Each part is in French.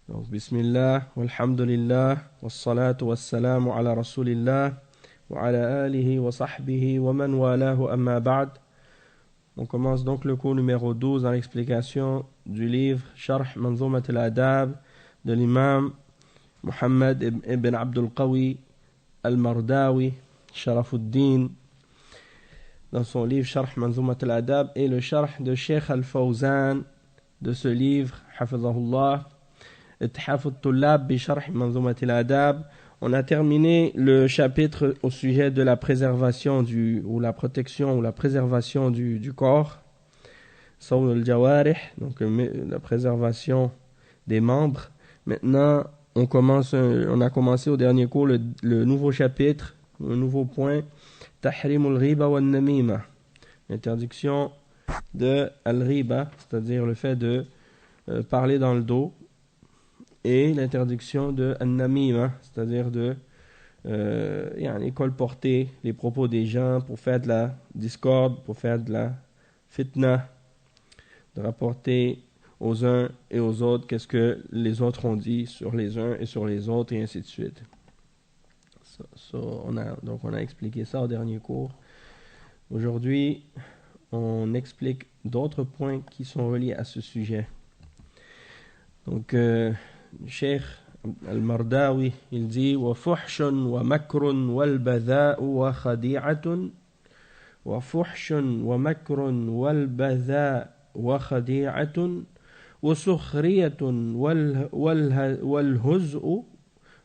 Donc, bismillah, walhamdulillah, wassalatu wassalamu ala rasulillah, wa ala alihi wa sahbihi wa man walahu amma ba'd. On commence donc le cours numéro 12 dans l'explication du livre Sharh Manzumat al-Adab de l'imam Muhammad ibn Abdul Qawi al-Mardawi, Sharafuddin, dans son livre Sharh Manzumat al-Adab, et le Sharh de Sheikh al-Fawzan de ce livre, Hafizahullah, Ithaf al-Tullab bi Sharh Manzumat al-Adab. On a terminé le chapitre au sujet de la préservation ou la protection ou la préservation du corps, Sawn al-Jawarih, donc la préservation des membres. Maintenant, on a commencé au dernier cours le nouveau chapitre, le nouveau point, Tahrim al-Ghiba wa al-Namima, l'interdiction de al-Ghiba, c'est-à-dire le fait de parler dans le dos, et l'interdiction de an-namima, c'est-à-dire de colporter les propos des gens pour faire de la discorde, pour faire de la fitna, de rapporter aux uns et aux autres qu'est-ce que les autres ont dit sur les uns et sur les autres, et ainsi de suite. On a expliqué ça au dernier cours. Aujourd'hui, on explique d'autres points qui sont reliés à ce sujet. Donc, Cheikh al-Mardawi, il dit wa fuhshun wa makrun wal badha'u wa khadi'atun, wa fuhshun wa makrun wal badha'u wa khadi'atun, wa sukhriyatun wal huz'u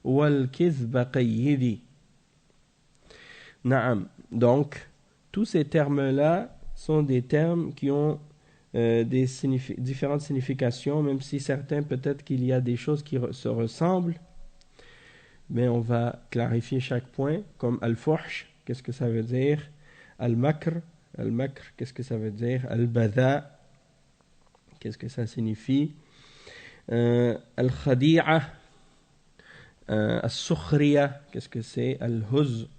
wal kizba qayyidi. Naam. Donc, tous ces termes-là sont des termes qui ont différentes significations, même si certains, peut-être qu'il y a des choses qui se ressemblent, mais on va clarifier chaque point, comme al-fuhsh, qu'est-ce que ça veut dire, al-makr, qu'est-ce que ça veut dire, al-badha, qu'est-ce que ça signifie, al-khadi'a, al-sukhriya, qu'est-ce que c'est, al-huz,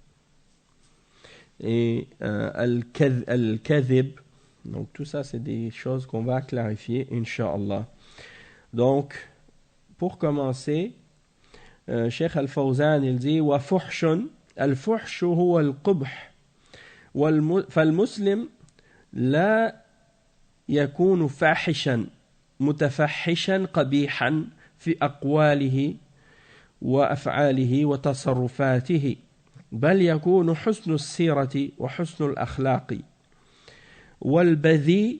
et al-kadhib. Donc tout ça, c'est des choses qu'on va clarifier, Inch'Allah. Donc, pour commencer, Cheikh al-Fawzan, il dit wa fuhshun, al-fuhshu huwa al-qubh, فالمسلم لا يكون فاحشا متفحشا قبيحا في أقواله وأفعاله وتصرفاته، بل يكون حسن السيرة وحسن الأخلاق. والبذيء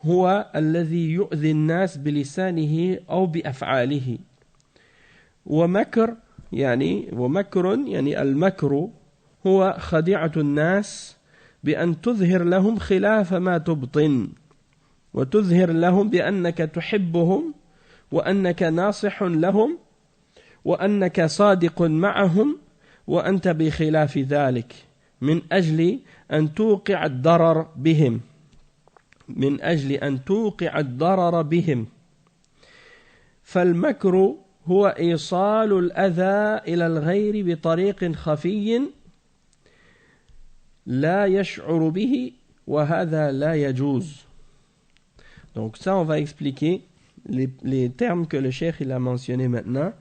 هو الذي يؤذي الناس بلسانه أو بأفعاله. ومكر يعني المكر هو خديعة الناس بأن تظهر لهم خلاف ما تبطن، وتظهر لهم بأنك تحبهم وأنك ناصح لهم وأنك صادق معهم وأنت بخلاف ذلك، من أجل أن توقع الضرر بهم. فالمكر هو إيصال الأذى إلى الغير بطريق خفي لا يشعر به، وهذا لا يجوز. Donc ça, on va expliquer les termes que le cheikh il a mentionnés maintenant.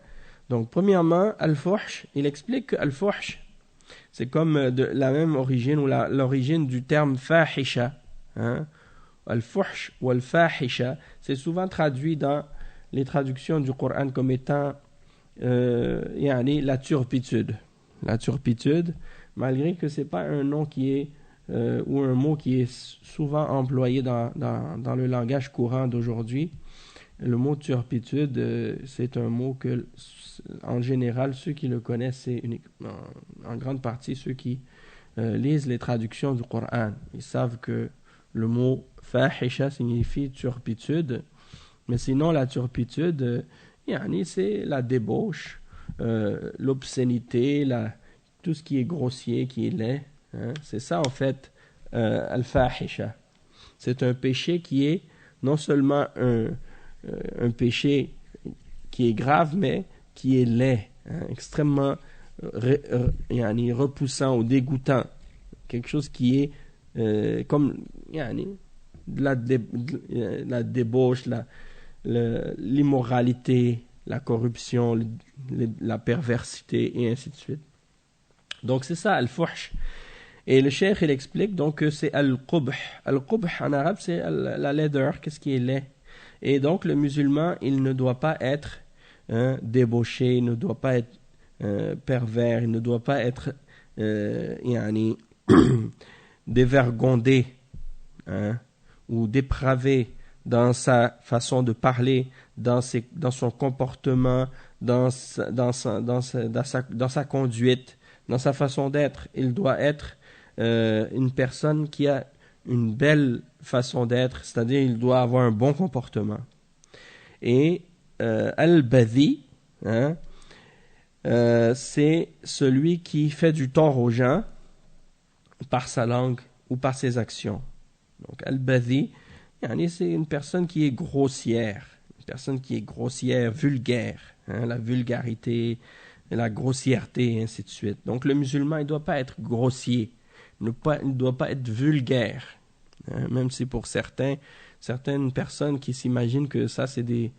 Donc premièrement, al-fuhsh, il explique que al-fuhsh, c'est comme de la même origine ou l'origine du terme fahisha. Al-fuhsh ou al-fahisha, c'est souvent traduit dans les traductions du Coran comme étant la turpitude. La turpitude, malgré que ce n'est pas un nom qui est ou un mot qui est souvent employé dans le langage courant d'aujourd'hui. Le mot turpitude, c'est un mot que, en général, ceux qui le connaissent, c'est en grande partie ceux qui lisent les traductions du Coran. Ils savent que le mot fahisha signifie turpitude, mais sinon la turpitude, c'est la débauche, l'obscénité, tout ce qui est grossier, qui est laid. C'est ça en fait, al-fahisha. C'est un péché qui est non seulement un péché qui est grave, mais qui est laid, extrêmement repoussant ou dégoûtant, quelque chose qui est comme la débauche, l'immoralité, la corruption, la perversité et ainsi de suite. Donc c'est ça, al-fuhsh. Et le cheikh il explique donc que c'est al-qubh. Al-qubh en arabe c'est la laideur, qu'est-ce qui est laid. Et donc le musulman il ne doit pas être débauché, il ne doit pas être pervers, il ne doit pas être dévergondé ou dépravé dans sa façon de parler, dans son comportement, dans sa conduite, dans sa façon d'être. Il doit être une personne qui a une belle façon d'être, c'est-à-dire il doit avoir un bon comportement. Et al-badhi, c'est celui qui fait du tort aux gens par sa langue ou par ses actions. Donc al-badhi, c'est une personne qui est grossière, vulgaire, la vulgarité, la grossièreté, et ainsi de suite. Donc le musulman, il ne doit pas être grossier, il ne doit pas être vulgaire, même si pour certaines personnes qui s'imaginent que ça, c'est des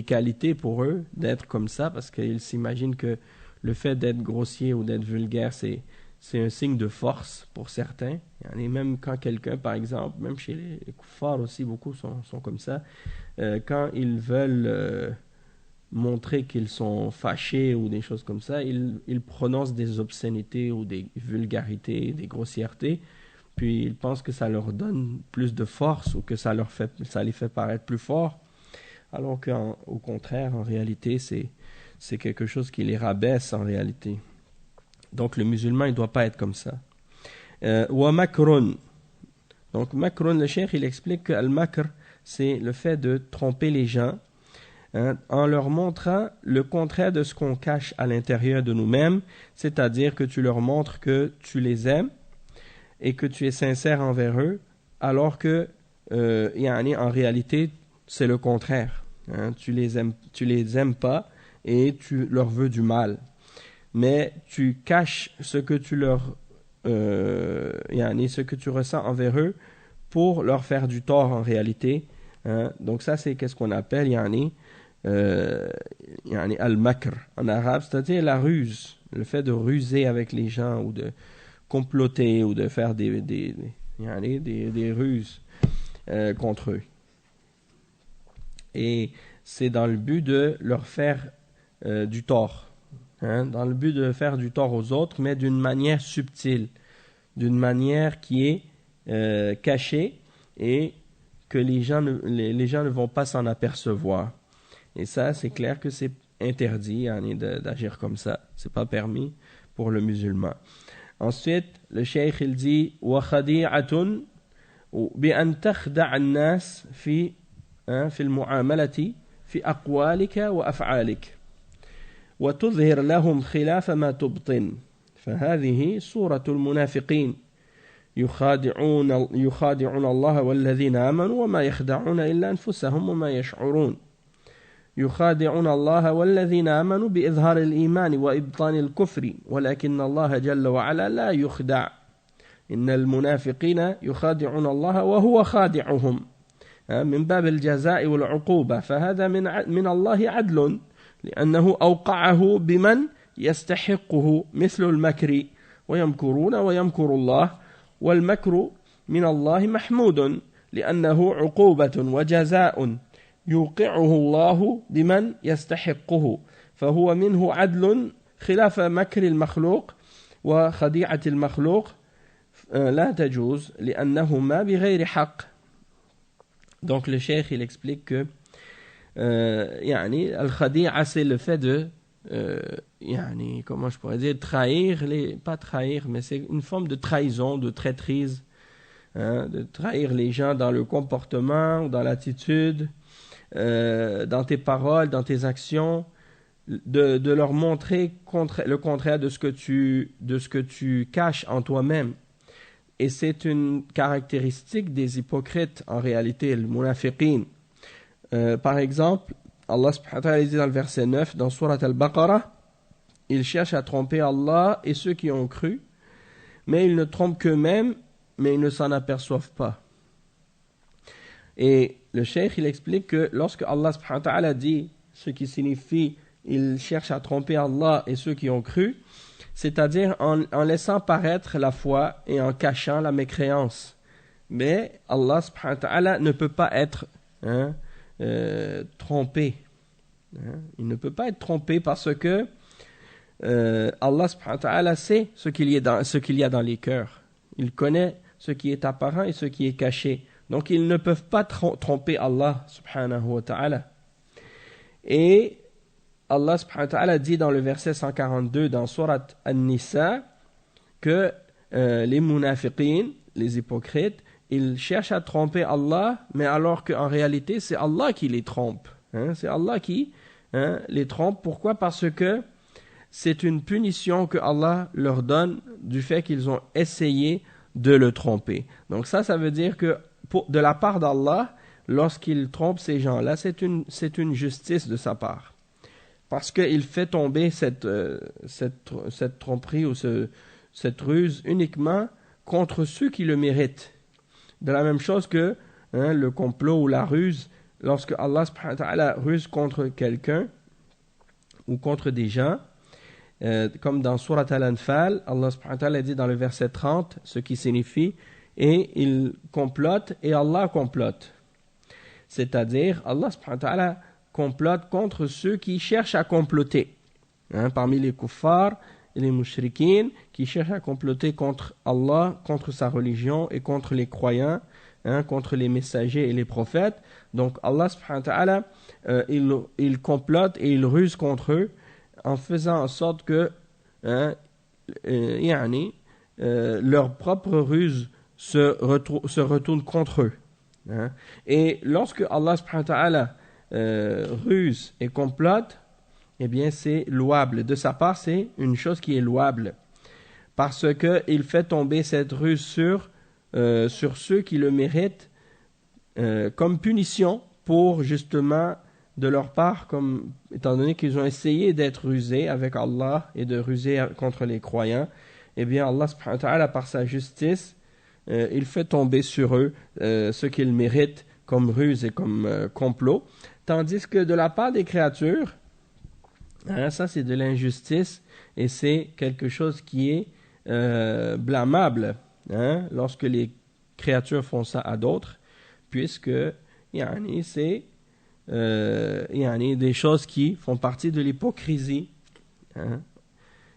qualités pour eux d'être comme ça, parce qu'ils s'imaginent que le fait d'être grossier ou d'être vulgaire, c'est un signe de force pour certains. Et même quand quelqu'un, par exemple, même chez les kuffars aussi, beaucoup sont comme ça, quand ils veulent montrer qu'ils sont fâchés ou des choses comme ça, ils prononcent des obscénités ou des vulgarités, des grossièretés, puis ils pensent que ça leur donne plus de force ou que ça les fait paraître plus forts, alors qu'au contraire, en réalité, c'est quelque chose qui les rabaisse en réalité. Donc le musulman, il ne doit pas être comme ça. Wa makrun. Donc makrun, le cheikh, il explique que al-makr, c'est le fait de tromper les gens en leur montrant le contraire de ce qu'on cache à l'intérieur de nous-mêmes, c'est-à-dire que tu leur montres que tu les aimes et que tu es sincère envers eux, alors que en réalité, c'est le contraire. Tu les aimes pas et tu leur veux du mal. Mais tu caches ce que tu ce que tu ressens envers eux pour leur faire du tort en réalité. Donc ça, c'est qu'est-ce qu'on appelle al-makr en arabe, c'est-à-dire la ruse, le fait de ruser avec les gens ou de comploter ou de faire des ruses contre eux. Et c'est dans le but de leur faire du tort. Dans le but de faire du tort aux autres, mais d'une manière subtile, d'une manière qui est cachée et que les gens ne vont pas s'en apercevoir. Et ça, c'est clair que c'est interdit d'agir comme ça. C'est pas permis pour le musulman. Ensuite, le cheikh il dit wa khadi'atun bi an takhda' an-nas fi al-mu'amalati fi aqwalika wa af'alika وتظهر لهم خلاف ما تبطن فهذه صورة المنافقين يخادعون الله والذين آمنوا وما يخدعون إلا أنفسهم وما يشعرون يخادعون الله والذين آمنوا بإظهار الإيمان وإبطان الكفر ولكن الله جل وعلا لا يخدع إن المنافقين يخادعون الله وهو خادعهم من باب الجزاء والعقوبة فهذا من الله عدل لأنه أوقعه بمن يستحقه مثل المكر ويمكرون ويمكر الله والمكر من الله محمود لأنه عقوبة وجزاء يوقعه الله بمن يستحقه فهو منه عدل خلاف مكر المخلوق وخديعة المخلوق لا تجوز لأنهما بغير حق. Donc le cheikh il explique que al-khadi'a c'est le fait de comment je pourrais dire pas trahir mais c'est une forme de trahison, de traîtrise, de trahir les gens dans le comportement, dans l'attitude, dans tes paroles, dans tes actions, de leur montrer le contraire de ce que tu caches en toi-même. Et c'est une caractéristique des hypocrites en réalité, le munafiqin. Par exemple, Allah subhanahu wa ta'ala dit dans le verset 9 dans Surat al-Baqarah, ils cherchent à tromper Allah et ceux qui ont cru, mais ils ne trompent qu'eux-mêmes, mais ils ne s'en aperçoivent pas. Et le cheikh il explique que lorsque Allah subhanahu wa ta'ala dit ce qui signifie ils cherchent à tromper Allah et ceux qui ont cru, c'est-à-dire en laissant paraître la foi et en cachant la mécréance. Mais Allah subhanahu wa ta'ala ne peut pas être trompé. Il ne peut pas être trompé parce que Allah subhanahu wa ta'ala sait ce qu'il y a dans les cœurs. Il connaît ce qui est apparent et ce qui est caché. Donc ils ne peuvent pas tromper Allah subhanahu wa ta'ala. Et Allah subhanahu wa ta'ala dit dans le verset 142 dans Surat An-Nisa que les munafiqin, les hypocrites, ils cherchent à tromper Allah, mais alors qu'en réalité c'est Allah qui les trompe. C'est Allah qui les trompe. Pourquoi? Parce que c'est une punition que Allah leur donne du fait qu'ils ont essayé de le tromper. Donc ça veut dire que de la part d'Allah, lorsqu'il trompe ces gens-là, c'est une justice de sa part. Parce qu'il fait tomber cette tromperie ou cette ruse uniquement contre ceux qui le méritent. De la même chose que le complot ou la ruse, lorsque Allah subhanahu wa ta'ala ruse contre quelqu'un ou contre des gens, comme dans Surat Al-Anfal, Allah subhanahu wa ta'ala dit dans le verset 30, ce qui signifie « et il complote et Allah complote ». C'est-à-dire, Allah subhanahu wa ta'ala complote contre ceux qui cherchent à comploter. Parmi les kuffars et les mushrikines qui cherchent à comploter contre Allah, contre sa religion et contre les croyants, contre les messagers et les prophètes. Donc Allah subhanahu wa ta'ala, il complote et il ruse contre eux en faisant en sorte que leur propre ruse se retourne contre eux. Et lorsque Allah subhanahu wa ta'ala ruse et complote, eh bien c'est louable. De sa part, c'est une chose qui est louable. Parce qu'il fait tomber cette ruse sur ceux qui le méritent comme punition pour justement de leur part, étant donné qu'ils ont essayé d'être rusés avec Allah et de ruser contre les croyants, eh bien Allah subhanahu wa ta'ala par sa justice, il fait tomber sur eux ce qu'ils méritent comme ruse et comme complot. Tandis que de la part des créatures, ça c'est de l'injustice et c'est quelque chose qui est blâmable lorsque les créatures font ça à d'autres, puisque c'est des choses qui font partie de l'hypocrisie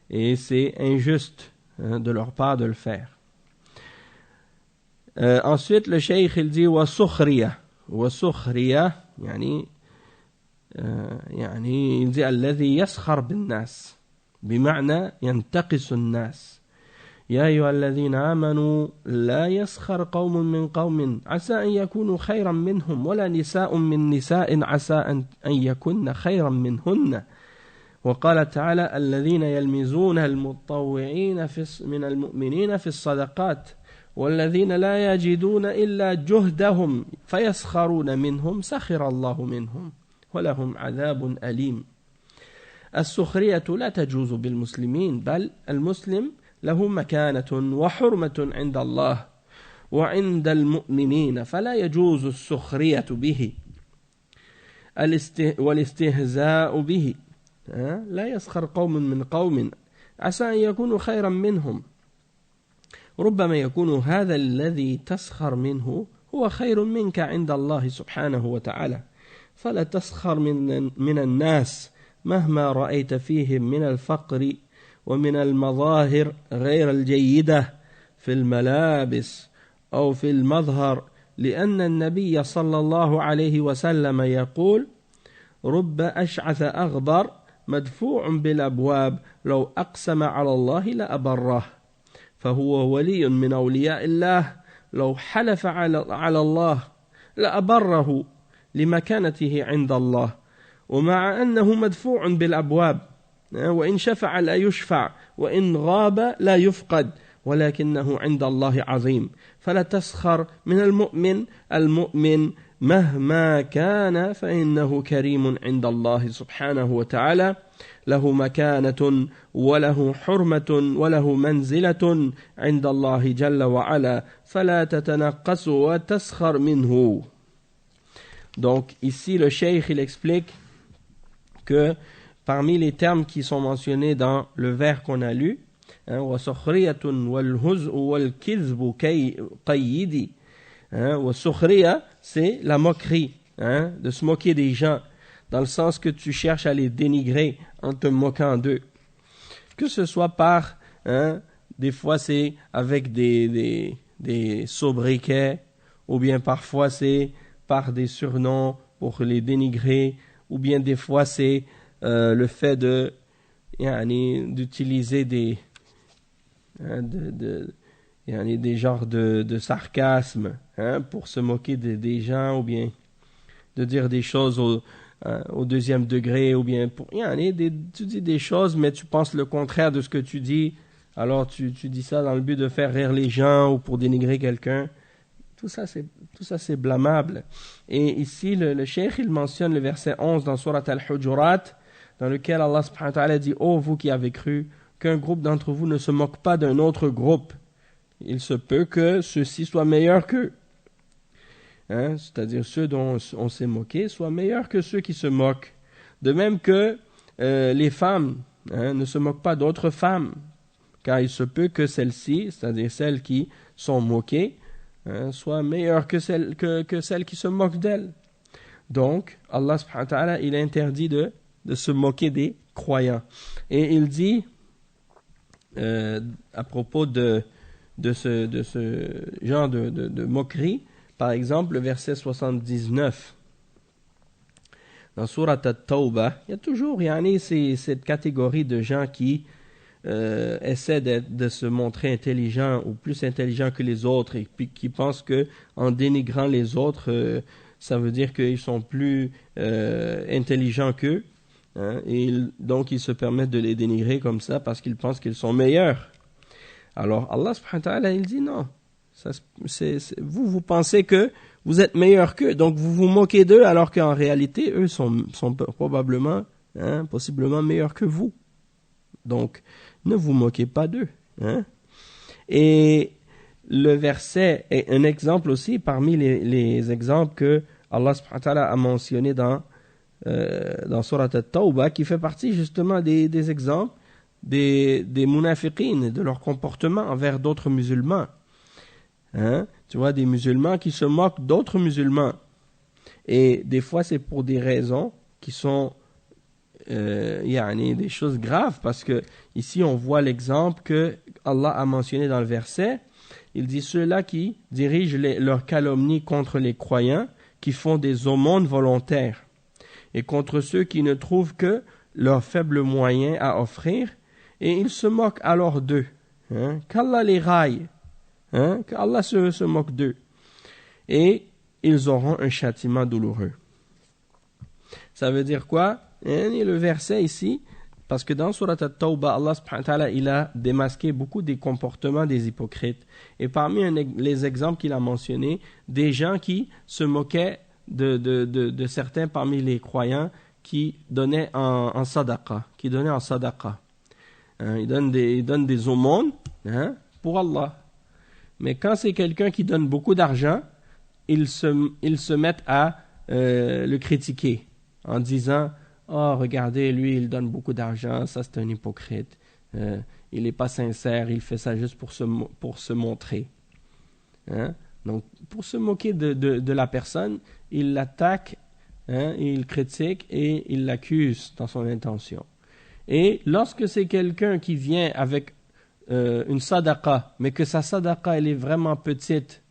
et c'est injuste de leur part de le faire. Ensuite le cheikh il dit wa sukhriya يعني يلزي الذي يسخر بالناس بمعنى ينتقص الناس يا أيها الذين آمنوا لا يسخر قوم من قوم عسى أن يكونوا خيرا منهم ولا نساء من نساء عسى أن يكن خيرا منهن وقال تعالى الذين يلمزون المتطوعين من المؤمنين في الصدقات والذين لا يجدون إلا جهدهم فيسخرون منهم سخر الله منهم ولهم عذاب أليم. السخرية لا تجوز بالمسلمين بل المسلم له مكانة وحرمة عند الله وعند المؤمنين فلا يجوز السخرية به والاستهزاء به لا يسخر قوم من قوم عسى أن يكونوا خيرا منهم ربما يكون هذا الذي تسخر منه هو خير منك عند الله سبحانه وتعالى فلا تسخر من الناس مهما رأيت فيهم من الفقر ومن المظاهر غير الجيدة في الملابس أو في المظهر لأن النبي صلى الله عليه وسلم يقول رب أشعث أغبر مدفوع بالأبواب لو أقسم على الله لأبره فهو ولي من أولياء الله لو حلف على الله لأبره لمكانته عند الله ومع أنه مدفوع بالأبواب وإن شفع لا يشفع وإن غاب لا يفقد ولكنه عند الله عظيم فلا تسخر من المؤمن مهما كان فإنه كريم عند الله سبحانه وتعالى له مكانة وله حرمة وله منزلة عند الله جل وعلا فلا تتنقص وتسخر منه. Donc ici le cheikh il explique que parmi les termes qui sont mentionnés dans le vers qu'on a lu, وَسُخْرِيَةٌ وَالْهُزْءُ وَالْكِذْبُ قَيِّدِ, وَسُخْرِيَةٌ, c'est la moquerie, de se moquer des gens, dans le sens que tu cherches à les dénigrer en te moquant d'eux. Que ce soit par, des fois c'est avec des sobriquets, ou bien parfois c'est par des surnoms pour les dénigrer, ou bien des fois c'est le fait d'utiliser des genres de sarcasme, pour se moquer des gens, ou bien de dire des choses au deuxième degré, ou bien tu dis des choses mais tu penses le contraire de ce que tu dis, alors tu dis ça dans le but de faire rire les gens ou pour dénigrer quelqu'un. Tout ça c'est blâmable. Et ici le cheikh il mentionne le verset 11 dans Surat Al-Hujurat, dans lequel Allah subhanahu wa ta'ala dit: ô vous qui avez cru, qu'un groupe d'entre vous ne se moque pas d'un autre groupe, il se peut que ceux-ci soient meilleurs qu'eux. C'est-à-dire ceux dont on s'est moqué soient meilleurs que ceux qui se moquent. De même que les femmes ne se moquent pas d'autres femmes, car il se peut que celles-ci, c'est-à-dire celles qui sont moquées, soient meilleures que celles qui se moquent d'elles. Donc, Allah subhanahu wa ta'ala, il interdit de se moquer des croyants. Et il dit, à propos de ce genre de moquerie, par exemple, le verset 79, dans Surat At-Tawbah, il y a toujours cette catégorie de gens qui essaient de se montrer intelligents ou plus intelligents que les autres, et puis qui pensent que en dénigrant les autres, ça veut dire qu'ils sont plus intelligents qu'eux, et donc ils se permettent de les dénigrer comme ça parce qu'ils pensent qu'ils sont meilleurs. Alors Allah subhanahu wa ta'ala, il dit non. Vous pensez que vous êtes meilleurs qu'eux, donc vous vous moquez d'eux, alors qu'en réalité, eux sont probablement, possiblement meilleurs que vous. Donc, ne vous moquez pas d'eux. Et le verset est un exemple aussi parmi les exemples que Allah subhanahu wa ta'ala a mentionné dans Surat At-Tawbah, qui fait partie justement des exemples des munafiqines, de leur comportement envers d'autres musulmans. Tu vois, des musulmans qui se moquent d'autres musulmans. Et des fois, c'est pour des raisons qui sont des choses graves, parce que ici, on voit l'exemple que Allah a mentionné dans le verset. Il dit: ceux-là qui dirigent leurs calomnies contre les croyants, qui font des aumônes volontaires, et contre ceux qui ne trouvent que leurs faibles moyens à offrir, et ils se moquent alors d'eux. Qu'Allah les raille. Qu'Allah se moque d'eux, et ils auront un châtiment douloureux. Ça veut dire quoi? Le verset ici, parce que dans Surat At-Tawbah, Allah subhanahu wa ta'ala, il a démasqué beaucoup des comportements des hypocrites, et parmi les exemples qu'il a mentionnés, des gens qui se moquaient de certains parmi les croyants qui donnaient en sadaqa, ils donnent des aumônes pour Allah. Mais quand c'est quelqu'un qui donne beaucoup d'argent, ils se mettent à le critiquer en disant: oh, regardez, lui, il donne beaucoup d'argent, ça c'est un hypocrite, il n'est pas sincère, il fait ça juste pour se montrer. Donc, pour se moquer de la personne, il l'attaque, il critique et il l'accuse dans son intention. Et lorsque c'est quelqu'un qui vient avec une sadaqa, mais que sa sadaqa elle est vraiment petite,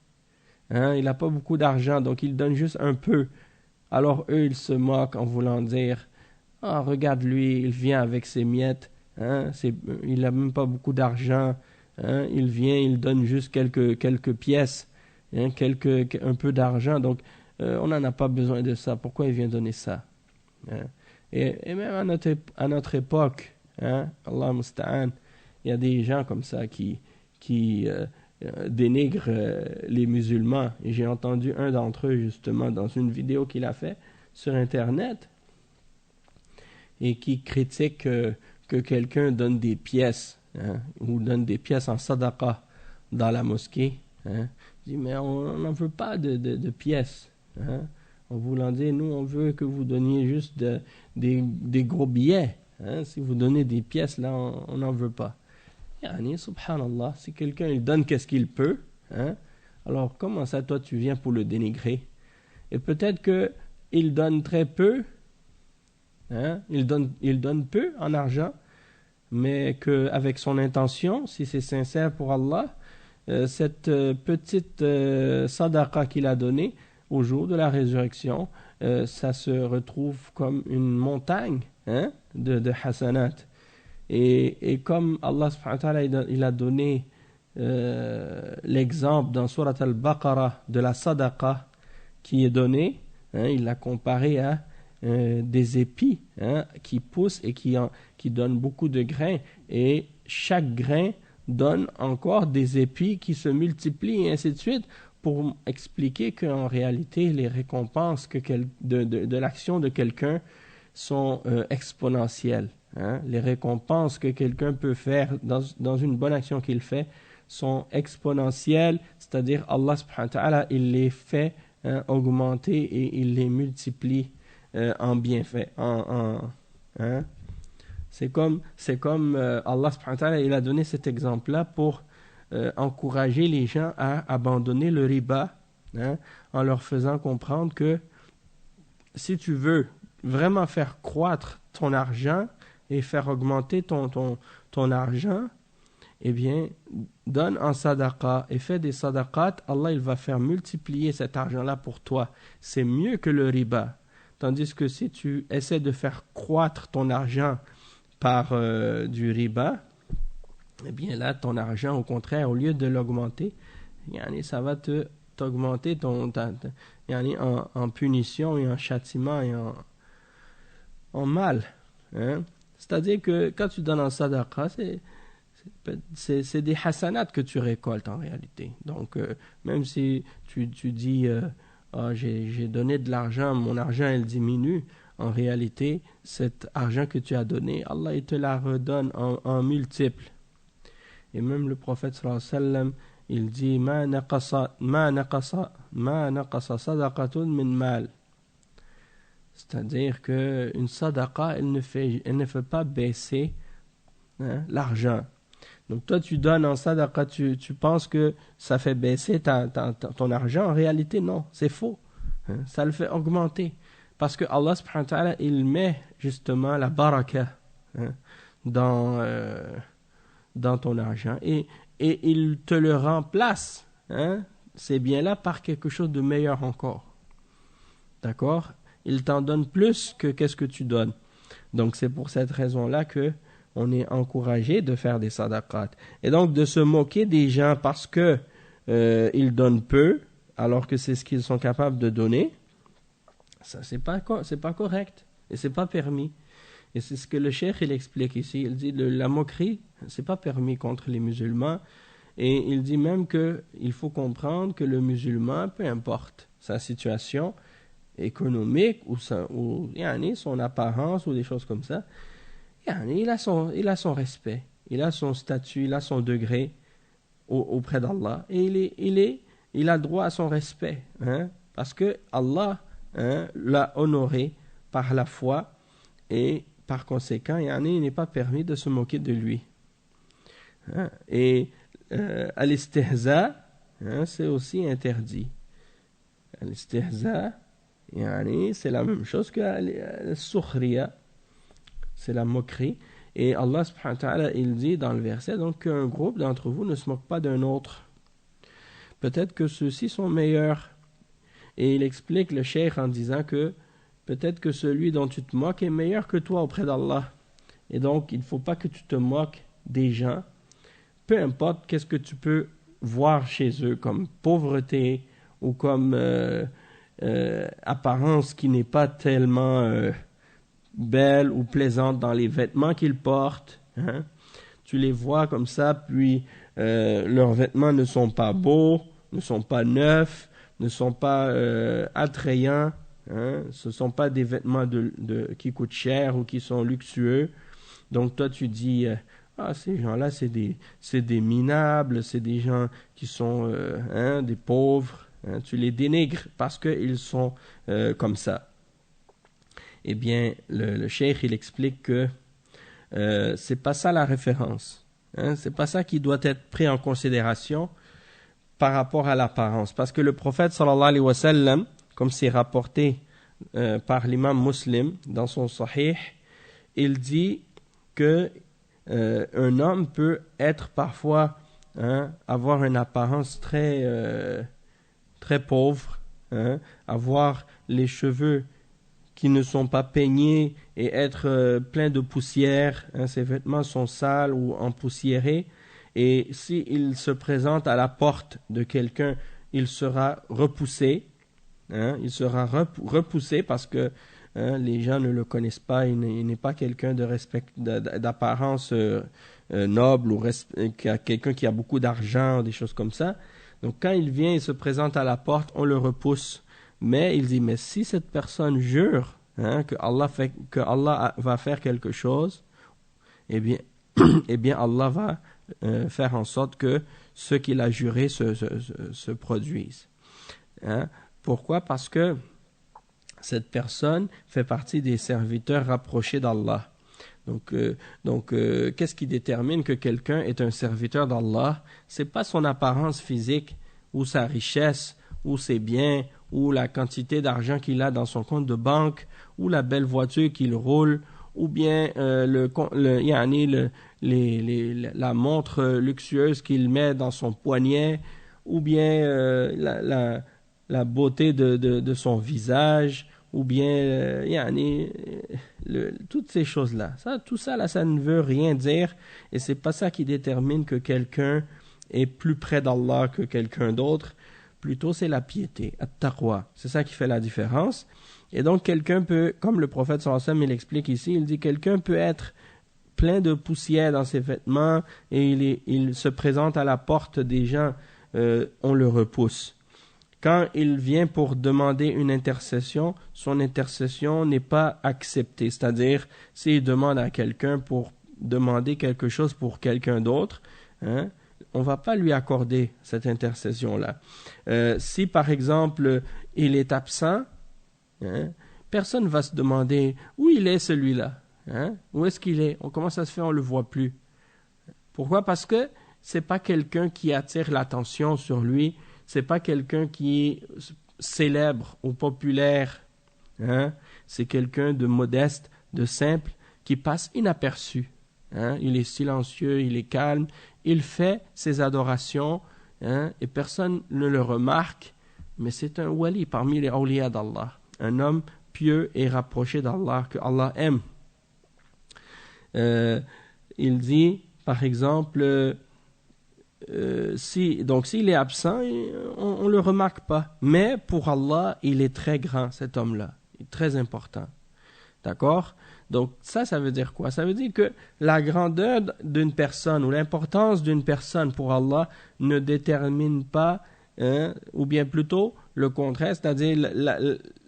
il n'a pas beaucoup d'argent, donc il donne juste un peu, alors eux ils se moquent en voulant dire: ah, regarde lui, il vient avec ses miettes, il n'a même pas beaucoup d'argent, il vient, il donne juste quelques pièces, un peu d'argent, donc on n'en a pas besoin de ça, pourquoi il vient donner ça? Et même à notre époque, Allah musta'an, il y a des gens comme ça qui dénigrent les musulmans. Et j'ai entendu un d'entre eux justement dans une vidéo qu'il a fait sur Internet, et qui critique que quelqu'un donne des pièces, ou donne des pièces en sadaqa dans la mosquée. Il dit: mais on n'en veut pas de pièces. en voulant dire, nous, on veut que vous donniez juste des gros billets. Hein? Si vous donnez des pièces, là, on n'en veut pas. Yani, subhanallah, si quelqu'un il donne qu'est-ce qu'il peut, hein? Alors comment ça, toi, tu viens pour le dénigrer? Et peut-être qu'il donne très peu, hein? Il donne peu en argent, mais qu'avec son intention, si c'est sincère pour Allah, cette petite sadaqa qu'il a donnée au jour de la résurrection, ça se retrouve comme une montagne, hein, de hasanat. Et comme Allah subhanahu wa ta'ala, il a donné l'exemple dans Surat al-Baqarah de la sadaqa qui est donnée, hein, il l'a comparé à des épis, hein, qui poussent et qui donnent beaucoup de grains, et chaque grain donne encore des épis qui se multiplient et ainsi de suite, pour expliquer qu'en réalité les récompenses de l'action de quelqu'un sont exponentielles, hein. Les récompenses que quelqu'un peut faire dans une bonne action qu'il fait sont exponentielles, c'est-à-dire Allah subhanahu wa ta'ala, il les fait augmenter et il les multiplie en bienfaits, hein. C'est comme Allah subhanahu wa ta'ala, il a donné cet exemple-là pour encourager les gens à abandonner le riba, hein, en leur faisant comprendre que si tu veux vraiment faire croître ton argent et faire augmenter ton argent, eh bien, donne en sadaqa et fais des sadaqat, Allah il va faire multiplier cet argent-là pour toi. C'est mieux que le riba. Tandis que si tu essaies de faire croître ton argent par du riba, eh bien là, ton argent, au contraire, au lieu de l'augmenter, ça va t'augmenter en punition et en châtiment et en mal. Hein? C'est-à-dire que quand tu donnes en sadaqa, c'est des hasanats que tu récoltes en réalité. Donc, même si tu dis j'ai donné de l'argent, mon argent il diminue, en réalité, cet argent que tu as donné, Allah il te la redonne en multiples. Et même le prophète sallallahu alayhi wa sallam, il dit ma naqasa sadaqatun min mal. C'est-à-dire qu'une sadaqa, elle ne fait pas baisser, hein, l'argent. Donc toi tu donnes en sadaqa, tu penses que ça fait baisser ton argent. En réalité non, c'est faux, hein, ça le fait augmenter. Parce que Allah subhanahu wa ta'ala, il met justement la baraka, hein, dans ton argent, et il te le remplace, hein, ces biens-là, par quelque chose de meilleur encore. D'accord? Il t'en donne plus que qu'est-ce que tu donnes. Donc c'est pour cette raison-là que on est encouragé de faire des sadaqat. Et donc de se moquer des gens parce que ils donnent peu, alors que c'est ce qu'ils sont capables de donner, ça c'est pas correct et c'est pas permis. Et c'est ce que le cheikh il explique ici. Il dit la moquerie, c'est pas permis contre les musulmans. Et il dit même que il faut comprendre que le musulman, peu importe sa situation économique ou son apparence ou des choses comme ça, il a son respect, il a son statut, il a son degré auprès d'Allah, et il a droit à son respect, hein, parce que Allah, hein, l'a honoré par la foi, et par conséquent, il n'est pas permis de se moquer de lui. Hein, et al-istihza, hein, c'est aussi interdit. Al-istihza, c'est la même chose que al-sukhriya, c'est la moquerie. Et Allah subhanahu wa ta'ala, il dit dans le verset donc qu'un groupe d'entre vous ne se moque pas d'un autre. Peut-être que ceux-ci sont meilleurs. Et il explique le cheikh en disant que peut-être que celui dont tu te moques est meilleur que toi auprès d'Allah. Et donc, il ne faut pas que tu te moques des gens, peu importe qu'est-ce que tu peux voir chez eux comme pauvreté ou comme apparence qui n'est pas tellement belle ou plaisante dans les vêtements qu'ils portent. Hein? Tu les vois comme ça, puis leurs vêtements ne sont pas beaux, ne sont pas neufs, ne sont pas attrayants. Hein? Ce ne sont pas des vêtements qui coûtent cher ou qui sont luxueux. Donc toi tu dis ces gens-là c'est des minables, c'est des gens qui sont des pauvres, hein, tu les dénigres parce qu'ils sont comme ça. Eh bien, le cheikh, il explique que c'est pas ça la référence. Hein, c'est pas ça qui doit être pris en considération par rapport à l'apparence. Parce que le prophète, sallallahu alayhi wa sallam, comme c'est rapporté par l'imam Muslim dans son Sahih, il dit que un homme peut être parfois, hein, avoir une apparence très pauvre, hein, avoir les cheveux qui ne sont pas peignés et être plein de poussière, hein, ses vêtements sont sales ou empoussiérés, et s'il se présente à la porte de quelqu'un, il sera repoussé, hein, il sera repoussé parce que les gens ne le connaissent pas, il n'est pas quelqu'un d'apparence noble ou quelqu'un qui a beaucoup d'argent, des choses comme ça. Donc quand il vient et se présente à la porte, on le repousse. Mais il dit, mais si cette personne jure, hein, que Allah va faire quelque chose, eh bien Allah va faire en sorte que ce qu'il a juré se produise. Hein? Pourquoi? Parce que cette personne fait partie des serviteurs rapprochés d'Allah. Donc, qu'est-ce qui détermine que quelqu'un est un serviteur d'Allah? C'est pas son apparence physique ou sa richesse ou ses biens ou la quantité d'argent qu'il a dans son compte de banque ou la belle voiture qu'il roule ou bien la montre luxueuse qu'il met dans son poignet ou bien la beauté de son visage ou bien toutes ces choses-là. Tout ça, là, ça ne veut rien dire et c'est pas ça qui détermine que quelqu'un est plus près d'Allah que quelqu'un d'autre. Plutôt, c'est la piété, at-taqwa. C'est ça qui fait la différence. Et donc, quelqu'un peut, comme le prophète sallallahu alayhi wa sallam, il explique ici, il dit quelqu'un peut être plein de poussière dans ses vêtements et il se présente à la porte des gens, on le repousse. Quand il vient pour demander une intercession, son intercession n'est pas acceptée. C'est-à-dire, s'il demande à quelqu'un pour demander quelque chose pour quelqu'un d'autre, hein, on ne va pas lui accorder cette intercession-là. Si, par exemple, il est absent, hein, personne ne va se demander où il est celui-là. Hein, où est-ce qu'il est? Comment ça se fait on ne le voit plus? Pourquoi? Parce que ce n'est pas quelqu'un qui attire l'attention sur lui, ce n'est pas quelqu'un qui est célèbre ou populaire. Hein, c'est quelqu'un de modeste, de simple, qui passe inaperçu. Hein, il est silencieux, il est calme, il fait ses adorations, hein, et personne ne le remarque, mais c'est un wali parmi les awliya d'Allah, un homme pieux et rapproché d'Allah, que Allah aime. Il dit, par exemple, s'il est absent, on ne le remarque pas, mais pour Allah, il est très grand, cet homme-là, il est très important. D'accord? Donc ça veut dire quoi? Ça veut dire que la grandeur d'une personne ou l'importance d'une personne pour Allah ne détermine pas, ou bien plutôt le contraire, c'est-à-dire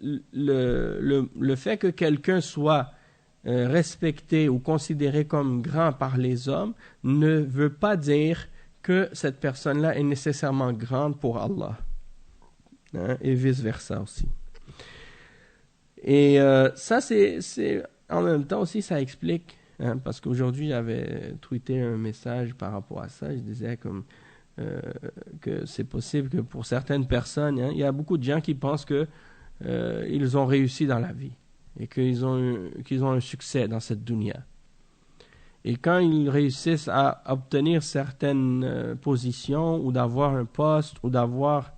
le fait que quelqu'un soit respecté ou considéré comme grand par les hommes ne veut pas dire que cette personne-là est nécessairement grande pour Allah. Hein, et vice-versa aussi. Et ça, c'est en même temps aussi, ça explique, hein, parce qu'aujourd'hui, j'avais tweeté un message par rapport à ça. Je disais que c'est possible que pour certaines personnes, hein, il y a beaucoup de gens qui pensent que ils ont réussi dans la vie et qu'ils ont un succès dans cette dunya. Et quand ils réussissent à obtenir certaines positions ou d'avoir un poste ou d'avoir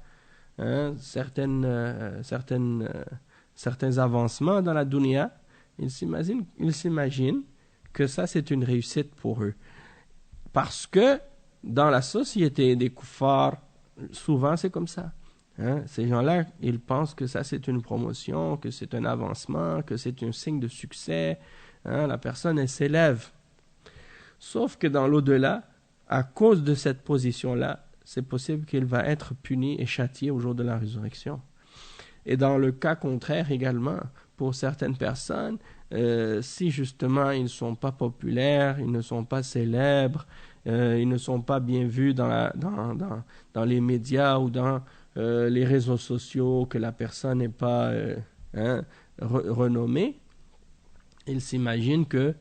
certains avancements dans la dunya, ils s'imaginent que ça c'est une réussite pour eux. Parce que dans la société des kuffars, souvent c'est comme ça. Hein? Ces gens-là, ils pensent que ça c'est une promotion, que c'est un avancement, que c'est un signe de succès. Hein? La personne, elle s'élève. Sauf que dans l'au-delà, à cause de cette position-là, c'est possible qu'il va être puni et châtié au jour de la résurrection. Et dans le cas contraire également, pour certaines personnes, si justement ils ne sont pas populaires, ils ne sont pas célèbres, ils ne sont pas bien vus dans les médias ou dans les réseaux sociaux, que la personne n'est pas renommée, il s'imagine que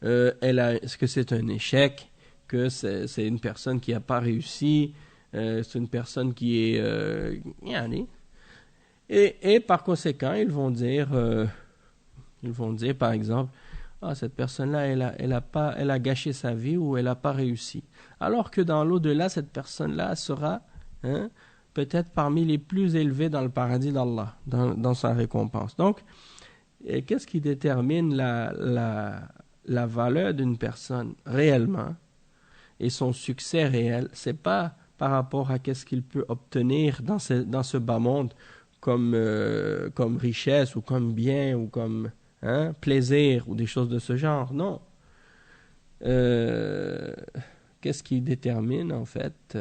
que c'est un échec, que c'est une personne qui n'a pas réussi, c'est une personne qui est et par conséquent ils vont dire par exemple, ah, cette personne-là elle a gâché sa vie ou elle n'a pas réussi, alors que dans l'au-delà cette personne-là sera peut-être parmi les plus élevés dans le paradis d'Allah, dans sa récompense. Donc qu'est-ce qui détermine la valeur d'une personne réellement et son succès réel? C'est pas par rapport à qu'est-ce qu'il peut obtenir dans ce bas monde comme richesse ou comme bien ou comme plaisir ou des choses de ce genre. Non. Qu'est-ce qui détermine en fait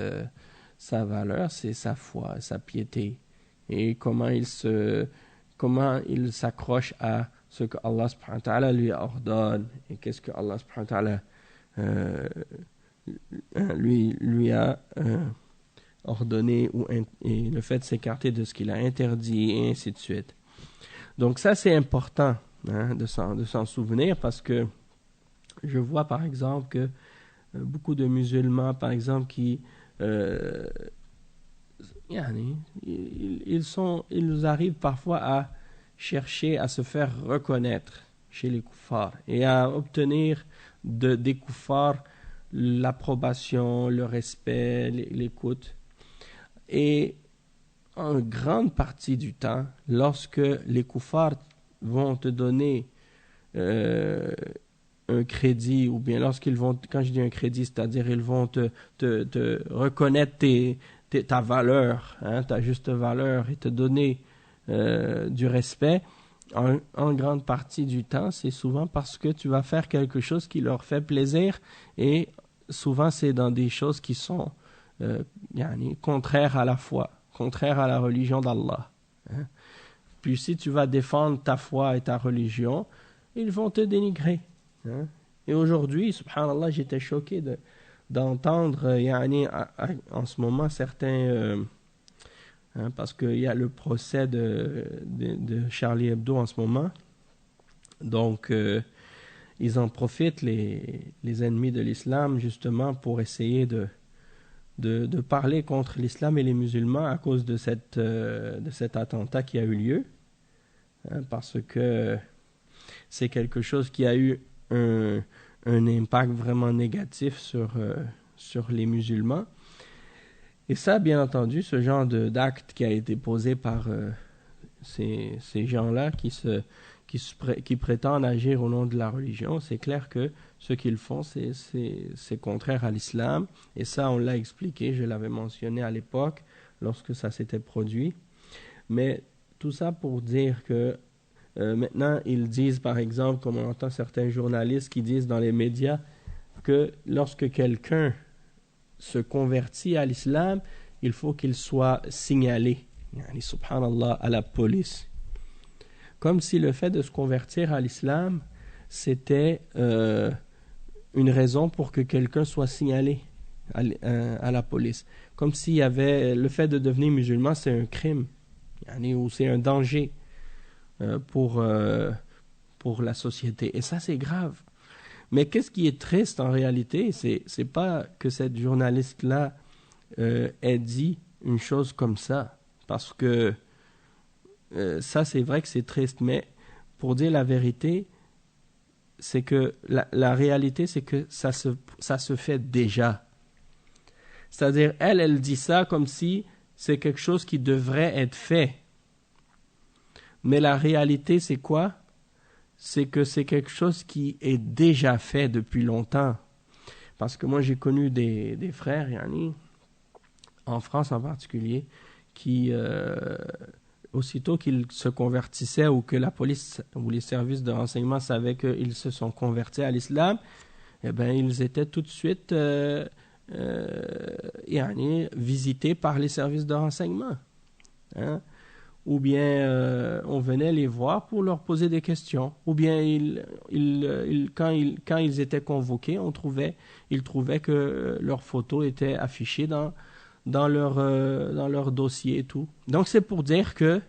sa valeur? C'est sa foi, sa piété et comment il s'accroche à ce que Allah subhanahu wa ta'ala lui ordonne et qu'est-ce que Allah subhanahu wa ta'ala lui a ordonné et le fait de s'écarter de ce qu'il a interdit et ainsi de suite. Donc ça c'est important de s'en souvenir, parce que je vois par exemple que beaucoup de musulmans par exemple qui ils arrivent parfois à chercher à se faire reconnaître chez les koufars et à obtenir des koufars l'approbation, le respect, l'écoute. Et en grande partie du temps, lorsque les koufars vont te donner un crédit, ou bien lorsqu'ils vont, quand je dis un crédit, c'est-à-dire ils vont te reconnaître ta valeur, ta juste valeur, et te donner du respect, en grande partie du temps, c'est souvent parce que tu vas faire quelque chose qui leur fait plaisir, et souvent c'est dans des choses qui sont contraires à la foi, contraires à la religion d'Allah. Puis si tu vas défendre ta foi et ta religion, ils vont te dénigrer. Et aujourd'hui, subhanallah, j'étais choqué d'entendre en ce moment certains parce qu'il y a le procès de Charlie Hebdo en ce moment. Donc ils en profitent, les ennemis de l'islam, justement pour essayer de parler contre l'islam et les musulmans à cause de cet attentat qui a eu lieu, parce que c'est quelque chose qui a eu un impact vraiment négatif sur les musulmans. Et ça, bien entendu, ce genre d'acte qui a été posé par ces gens-là qui prétendent agir au nom de la religion, c'est clair que ce qu'ils font, c'est contraire à l'islam. Et ça, on l'a expliqué, je l'avais mentionné à l'époque, lorsque ça s'était produit. Mais tout ça pour dire que maintenant, ils disent, par exemple, comme on entend certains journalistes qui disent dans les médias, que lorsque quelqu'un se convertit à l'islam, il faut qu'il soit signalé, subhanallah, à la police. Comme si le fait de se convertir à l'islam, c'était une raison pour que quelqu'un soit signalé à la police. Comme s'il y avait le fait de devenir musulman, c'est un crime, ou c'est un danger pour la société. Et ça, c'est grave. Mais qu'est-ce qui est triste en réalité, c'est pas que cette journaliste-là ait dit une chose comme ça, parce que ça, c'est vrai que c'est triste, mais pour dire la vérité, c'est que la réalité, c'est que ça se fait déjà. C'est-à-dire, elle dit ça comme si c'est quelque chose qui devrait être fait. Mais la réalité, c'est quoi? C'est que c'est quelque chose qui est déjà fait depuis longtemps. Parce que moi, j'ai connu des frères, en France en particulier, qui, aussitôt qu'ils se convertissaient ou que la police ou les services de renseignement savaient qu'ils se sont convertis à l'islam, eh bien, ils étaient tout de suite visités par les services de renseignement. Ou bien on venait les voir pour leur poser des questions, ou bien quand ils étaient convoqués, ils trouvaient que leurs photos étaient affichées dans dans leur dossier et tout. Donc c'est pour dire que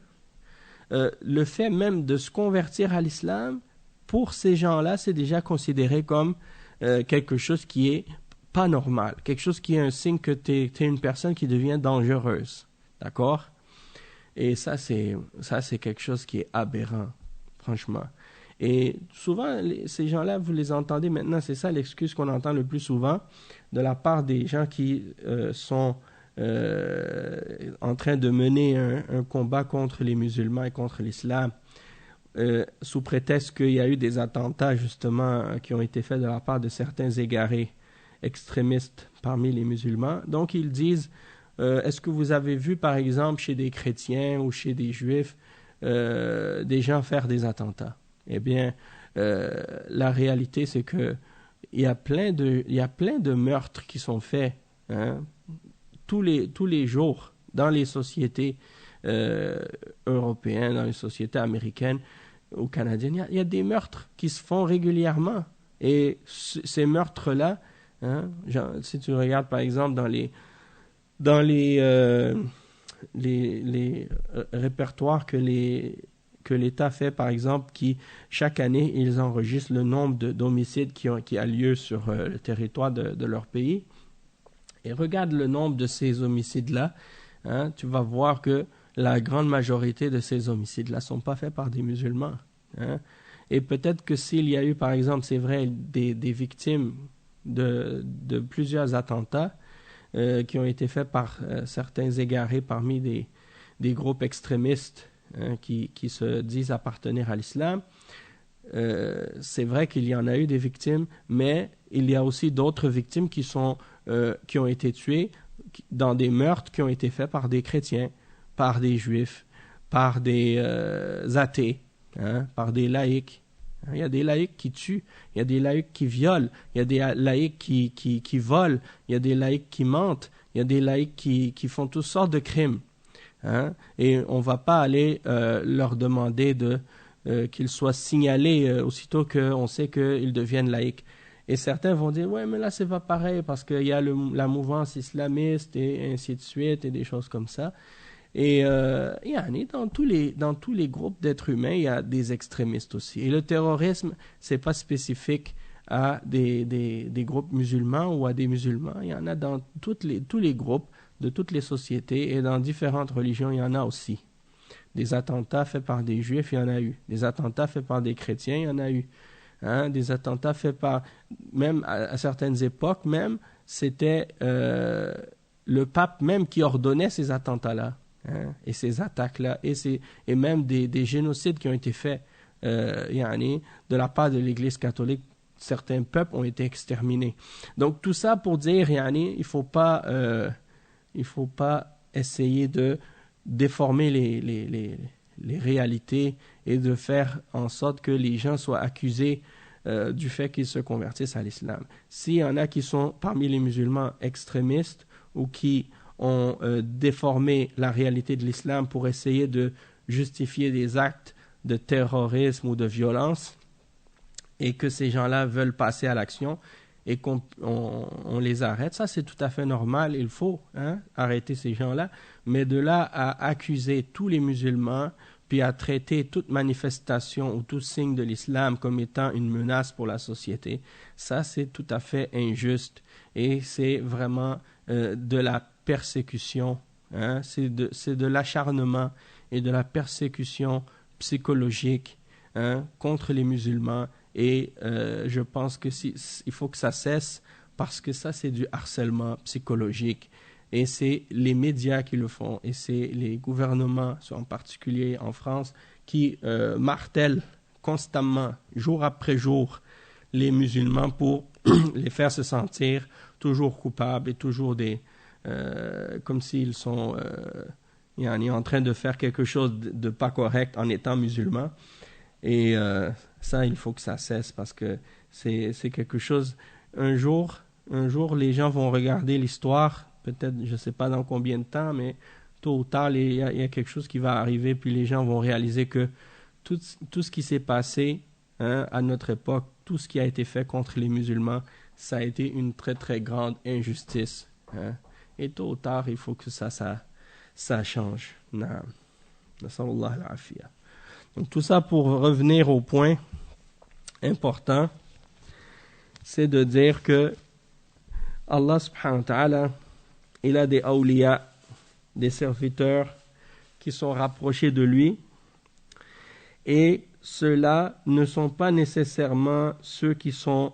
le fait même de se convertir à l'islam, pour ces gens-là, c'est déjà considéré comme quelque chose qui est pas normal, quelque chose qui est un signe que tu es une personne qui devient dangereuse. D'accord? Et ça, c'est quelque chose qui est aberrant, franchement. Et souvent, ces gens-là, vous les entendez maintenant, c'est ça l'excuse qu'on entend le plus souvent de la part des gens qui sont en train de mener un combat contre les musulmans et contre l'islam, sous prétexte qu'il y a eu des attentats, justement, qui ont été faits de la part de certains égarés extrémistes parmi les musulmans. Donc, ils disent, est-ce que vous avez vu, par exemple, chez des chrétiens ou chez des juifs, des gens faire des attentats? Eh bien, la réalité, c'est que il y a plein de meurtres qui sont faits tous les jours dans les sociétés européennes, dans les sociétés américaines ou canadiennes. Il y a des meurtres qui se font régulièrement. Et ces meurtres-là, si tu regardes par exemple dans les répertoires que l'État fait, par exemple, qui chaque année, ils enregistrent le nombre d'homicides qui a lieu sur le territoire de leur pays. Et regarde le nombre de ces homicides-là, tu vas voir que la grande majorité de ces homicides-là ne sont pas faits par des musulmans. Et peut-être que s'il y a eu, par exemple, c'est vrai, des victimes de plusieurs attentats qui ont été faits par certains égarés parmi des groupes extrémistes qui se disent appartenir à l'islam, c'est vrai qu'il y en a eu des victimes, mais il y a aussi d'autres victimes qui ont été tuées dans des meurtres qui ont été faits par des chrétiens, par des juifs, par des athées, par des laïcs. Il y a des laïcs qui tuent, il y a des laïcs qui violent, il y a des laïcs qui volent, il y a des laïcs qui mentent, il y a des laïcs qui font toutes sortes de crimes. Et on ne va pas aller leur demander qu'ils soient signalés aussitôt qu'on sait qu'ils deviennent laïcs. Et certains vont dire, ouais, mais là, c'est pas pareil parce qu'il y a la mouvance islamiste et ainsi de suite et des choses comme ça. Et dans tous les groupes d'êtres humains, il y a des extrémistes aussi. Et le terrorisme, c'est pas spécifique à des groupes musulmans ou à des musulmans. Il y en a dans tous les groupes de toutes les sociétés et dans différentes religions, il y en a aussi. Des attentats faits par des juifs, il y en a eu. Des attentats faits par des chrétiens, il y en a eu. Des attentats faits par, même à certaines époques, même, c'était le pape même qui ordonnait ces attentats-là. Et ces attaques-là, et même des génocides qui ont été faits de la part de l'Église catholique. Certains peuples ont été exterminés. Donc tout ça pour dire, il ne faut pas essayer de déformer les réalités et de faire en sorte que les gens soient accusés du fait qu'ils se convertissent à l'islam. S'il y en a qui sont parmi les musulmans extrémistes ou qui ont déformé la réalité de l'islam pour essayer de justifier des actes de terrorisme ou de violence et que ces gens-là veulent passer à l'action et qu'on les arrête, ça c'est tout à fait normal, il faut arrêter ces gens-là, mais de là à accuser tous les musulmans puis à traiter toute manifestation ou tout signe de l'islam comme étant une menace pour la société, ça c'est tout à fait injuste et c'est vraiment de la persécution, c'est de l'acharnement et de la persécution psychologique contre les musulmans et je pense que il faut que ça cesse parce que ça c'est du harcèlement psychologique et c'est les médias qui le font et c'est les gouvernements, en particulier en France, qui martèlent constamment, jour après jour, les musulmans pour les faire se sentir toujours coupables et toujours comme s'ils sont en train de faire quelque chose de pas correct en étant musulmans. Et ça, il faut que ça cesse parce que c'est quelque chose... Un jour, les gens vont regarder l'histoire, peut-être, je ne sais pas dans combien de temps, mais tôt ou tard, il y a quelque chose qui va arriver, puis les gens vont réaliser que tout ce qui s'est passé à notre époque, tout ce qui a été fait contre les musulmans, ça a été une très, très grande injustice. Et tôt ou tard, il faut que ça change. Naam. Nasallallahu al-afiyah. Donc tout ça pour revenir au point important, c'est de dire que Allah subhanahu wa ta'ala, il a des awliya, des serviteurs qui sont rapprochés de lui, et ceux-là ne sont pas nécessairement ceux qui sont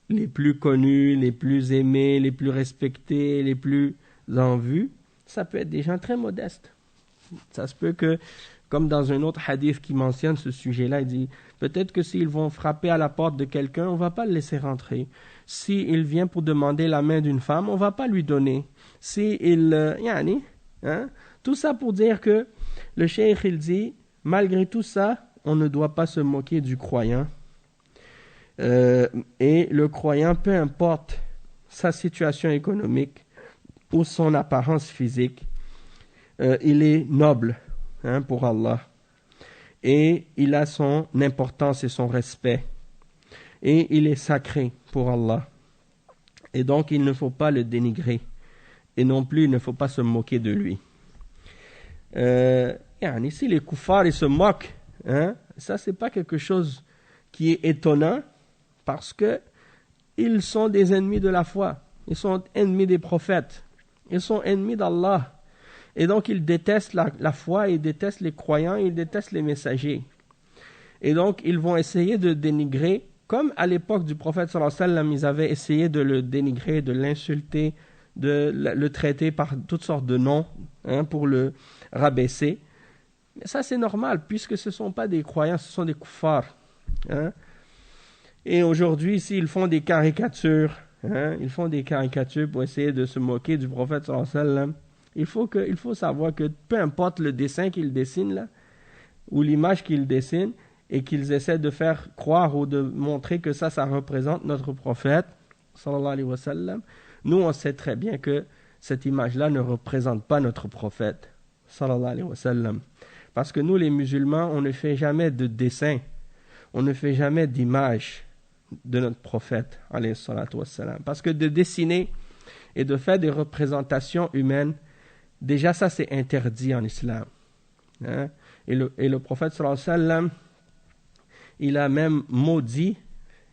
les plus connus, les plus aimés, les plus respectés, les plus en vue. Ça peut être des gens très modestes. Ça se peut que, comme dans un autre hadith qui mentionne ce sujet-là, il dit, peut-être que s'ils vont frapper à la porte de quelqu'un, on ne va pas le laisser rentrer. S'il vient pour demander la main d'une femme, on ne va pas lui donner. Tout ça pour dire que le cheikh, il dit, malgré tout ça, on ne doit pas se moquer du croyant. Et le croyant, peu importe sa situation économique ou son apparence physique, il est noble pour Allah. Et il a son importance et son respect. Et il est sacré pour Allah. Et donc, il ne faut pas le dénigrer. Et non plus, il ne faut pas se moquer de lui. Si les koufars, ils se moquent, ça, c'est pas quelque chose qui est étonnant, parce que ils sont des ennemis de la foi. Ils sont ennemis des prophètes. Ils sont ennemis d'Allah. Et donc, ils détestent la foi, ils détestent les croyants, ils détestent les messagers. Et donc, ils vont essayer de dénigrer, comme à l'époque du prophète sallallahu alayhi wa sallam, ils avaient essayé de le dénigrer, de l'insulter, de le traiter par toutes sortes de noms, pour le rabaisser. Mais ça, c'est normal, puisque ce ne sont pas des croyants, ce sont des koufars. Et aujourd'hui, s'ils font des caricatures, ils font des caricatures pour essayer de se moquer du prophète sallallahu alayhi wa sallam, il faut savoir que peu importe le dessin qu'ils dessinent là, ou l'image qu'ils dessinent, et qu'ils essaient de faire croire ou de montrer que ça représente notre prophète, sallallahu alayhi wa sallam, nous on sait très bien que cette image-là ne représente pas notre prophète, sallallahu alayhi wa sallam. Parce que nous les musulmans, on ne fait jamais de dessin, on ne fait jamais d'image de notre prophète, alayhi salatu wa sallam. Parce que de dessiner et de faire des représentations humaines, déjà, ça, c'est interdit en islam. Et le prophète, sallallahu alayhi wa sallam, il a même maudit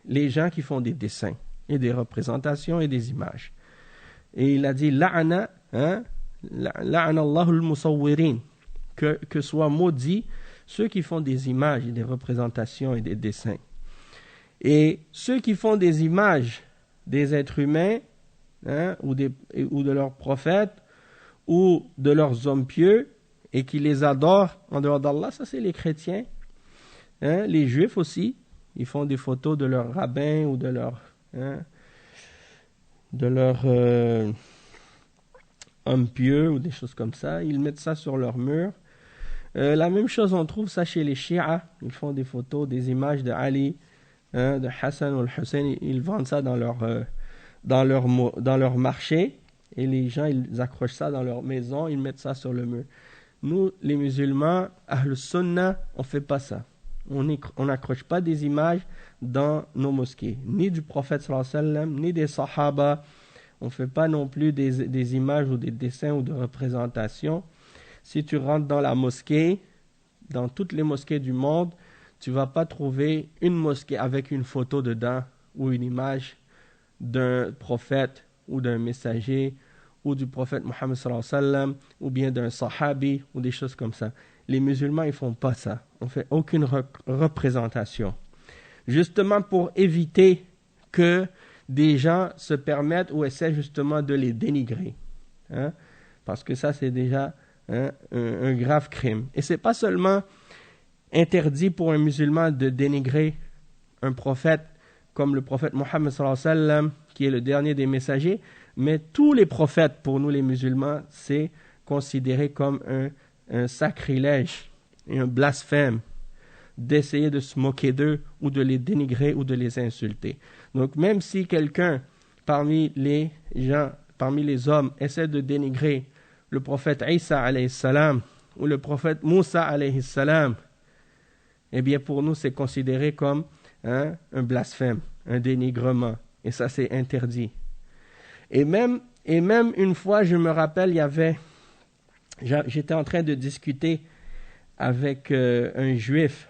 les gens qui font des dessins et des représentations et des images. Et il a dit, la'ana Allahu al-musawwirin, que soient maudits ceux qui font des images et des représentations et des dessins. Et ceux qui font des images des êtres humains, ou de leurs prophètes, ou de leurs hommes pieux, et qui les adorent en dehors d'Allah, ça c'est les chrétiens. Les juifs aussi, ils font des photos de leurs rabbins ou de leurs hommes pieux ou des choses comme ça. Ils mettent ça sur leur mur. La même chose, on trouve ça chez les chiites. Ils font des photos, des images de Ali, de Hassan ou Hussein. Ils vendent ça dans leur marché. Et les gens, ils accrochent ça dans leur maison, ils mettent ça sur le mur. Nous, les musulmans, Ahl Sunnah, on ne fait pas ça. On n'accroche pas des images dans nos mosquées, ni du prophète sallallahu alayhi wa sallam, ni des sahaba. On ne fait pas non plus des images ou des dessins ou de représentations. Si tu rentres dans la mosquée, dans toutes les mosquées du monde, tu ne vas pas trouver une mosquée avec une photo dedans ou une image d'un prophète ou d'un messager ou du prophète Mohammed sallallahu alayhi wa sallam ou bien d'un sahabi ou des choses comme ça. Les musulmans, ils ne font pas ça. On ne fait aucune représentation. Justement pour éviter que des gens se permettent ou essaient justement de les dénigrer. Parce que ça, c'est déjà un grave crime. Et ce n'est pas seulement interdit pour un musulman de dénigrer un prophète comme le prophète Mohammed sallallahu alayhi wa sallam, qui est le dernier des messagers, mais tous les prophètes, pour nous les musulmans, c'est considéré comme un sacrilège et un blasphème d'essayer de se moquer d'eux ou de les dénigrer ou de les insulter. Donc même si quelqu'un parmi les gens, parmi les hommes, essaie de dénigrer le prophète Isa alayhi salam ou le prophète Moussa alayhi salam, eh bien pour nous c'est considéré comme un blasphème, un dénigrement. Et ça c'est interdit. Et même Et même une fois, je me rappelle, j'étais en train de discuter avec un juif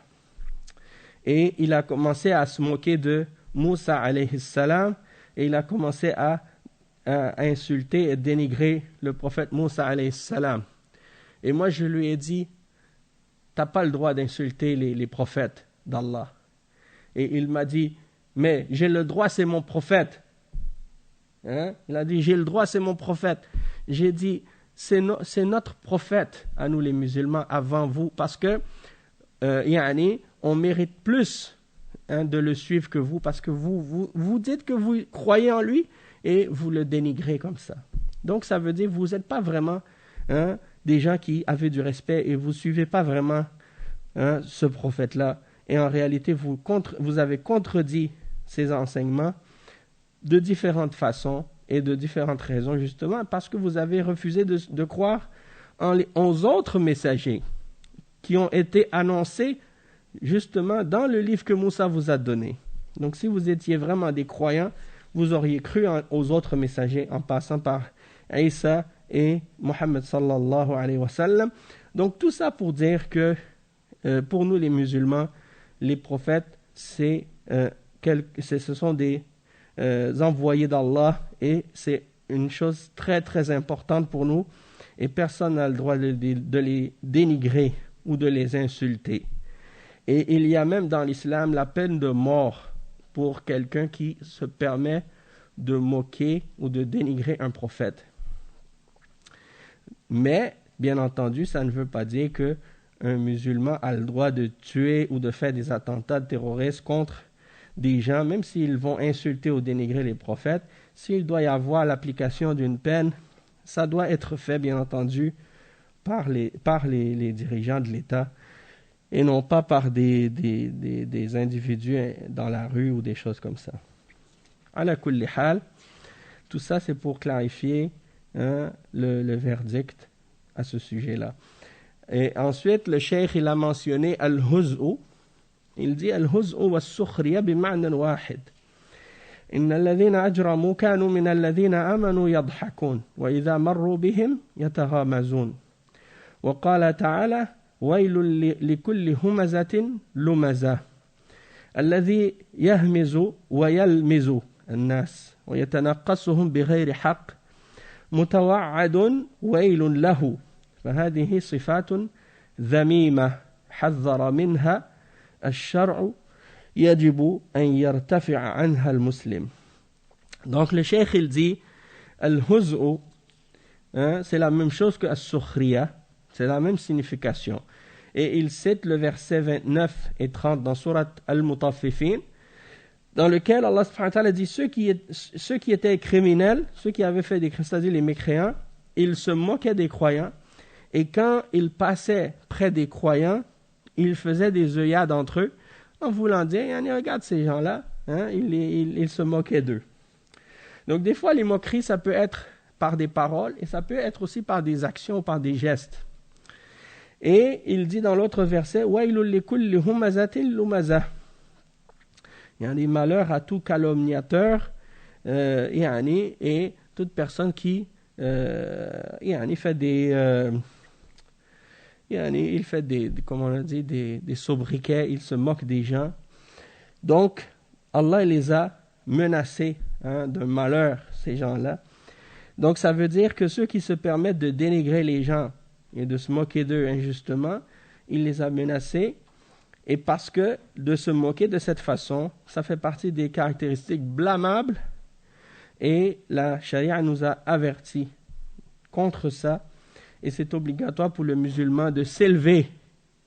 et il a commencé à se moquer de Moussa alayhi salam et il a commencé à insulter et dénigrer le prophète Moussa alayhi salam. Et moi je lui ai dit, t'as pas le droit d'insulter les prophètes d'Allah. Et il m'a dit, mais j'ai le droit, c'est mon prophète. Hein? Il a dit, j'ai le droit, c'est mon prophète. J'ai dit, c'est notre prophète à nous les musulmans avant vous, parce que on mérite plus de le suivre que vous, parce que vous dites que vous croyez en lui et vous le dénigrez comme ça. Donc ça veut dire que vous n'êtes pas vraiment des gens qui avaient du respect et vous ne suivez pas vraiment ce prophète-là. Et en réalité, vous avez contredit ses enseignements de différentes façons et de différentes raisons, justement, parce que vous avez refusé de croire aux autres messagers qui ont été annoncés justement dans le livre que Moussa vous a donné. Donc si vous étiez vraiment des croyants, vous auriez cru aux autres messagers en passant par Isa et Mohammed sallallahu alayhi wa sallam. Donc tout ça pour dire que pour nous les musulmans, les prophètes, ce sont des envoyés d'Allah et c'est une chose très très importante pour nous et personne n'a le droit de les dénigrer ou de les insulter. Et il y a même dans l'islam la peine de mort pour quelqu'un qui se permet de moquer ou de dénigrer un prophète. Mais, bien entendu, ça ne veut pas dire qu'un musulman a le droit de tuer ou de faire des attentats terroristes contre des gens, même s'ils vont insulter ou dénigrer les prophètes. S'il doit y avoir l'application d'une peine, ça doit être fait, bien entendu, par les dirigeants de l'État et non pas par des individus dans la rue ou des choses comme ça. Ala kulli hal, tout ça c'est pour clarifier le verdict à ce sujet-là. Et ensuite, le cheikh il a mentionné al-huz'u. Il dit al-huz'u was-sukhriya bima'nan wahid. إن الذين أجرموا كانوا من الذين آمنوا يضحكون وإذا مروا بهم يتغامزون وقال تعالى ويل لكل همزة لمزة الذي يهمز ويلمز الناس ويتنقصهم بغير حق متوعد ويل له فهذه صفات ذميمة حذر منها الشرع يجب أن يرتفع عنها المسلم. Donc le cheikh il dit al-huz'u, c'est la même chose que as-sukhriya, c'est la même signification. Et il cite le verset 29 et 30 dans Surat Al-Mutaffifin, dans lequel Allah subhanahu wa ta'ala dit ceux qui étaient criminels, ceux qui avaient fait des crimes, c'est-à-dire les mécréants, ils se moquaient des croyants, et quand ils passaient près des croyants, ils faisaient des œillades entre eux, en voulant dire, regarde ces gens-là, ils se moquaient d'eux. Donc des fois, les moqueries, ça peut être par des paroles, et ça peut être aussi par des actions ou par des gestes. Et il dit dans l'autre verset, وَيْلٌ لِكُلِّ هُمَزَةٍ لُمَزَةٍ. Il y a des malheurs à tout calomniateur, et toute personne qui fait comment on a dit, des sobriquets, il se moque des gens. Donc, Allah les a menacés d'un malheur, ces gens-là. Donc, ça veut dire que ceux qui se permettent de dénigrer les gens et de se moquer d'eux injustement, il les a menacés. Et parce que de se moquer de cette façon, ça fait partie des caractéristiques blâmables. Et la charia nous a avertis contre ça. Et c'est obligatoire pour le musulman de s'élever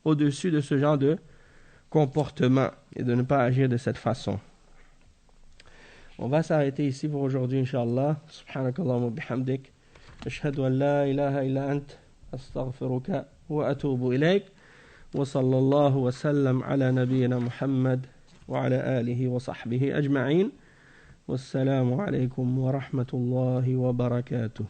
au-dessus de ce genre de comportement et de ne pas agir de cette façon. On va s'arrêter ici pour aujourd'hui, Inch'Allah. Subhanakallahumma bihamdik. Ashhadu an la ilaha illa ant. Astaghfiruka wa atubu ilayk. Wa sallallahu wa sallam ala nabiyyina Muhammad wa ala alihi wa sahbihi ajma'in. Wassalamu alaykum wa rahmatullahi wa barakatuh.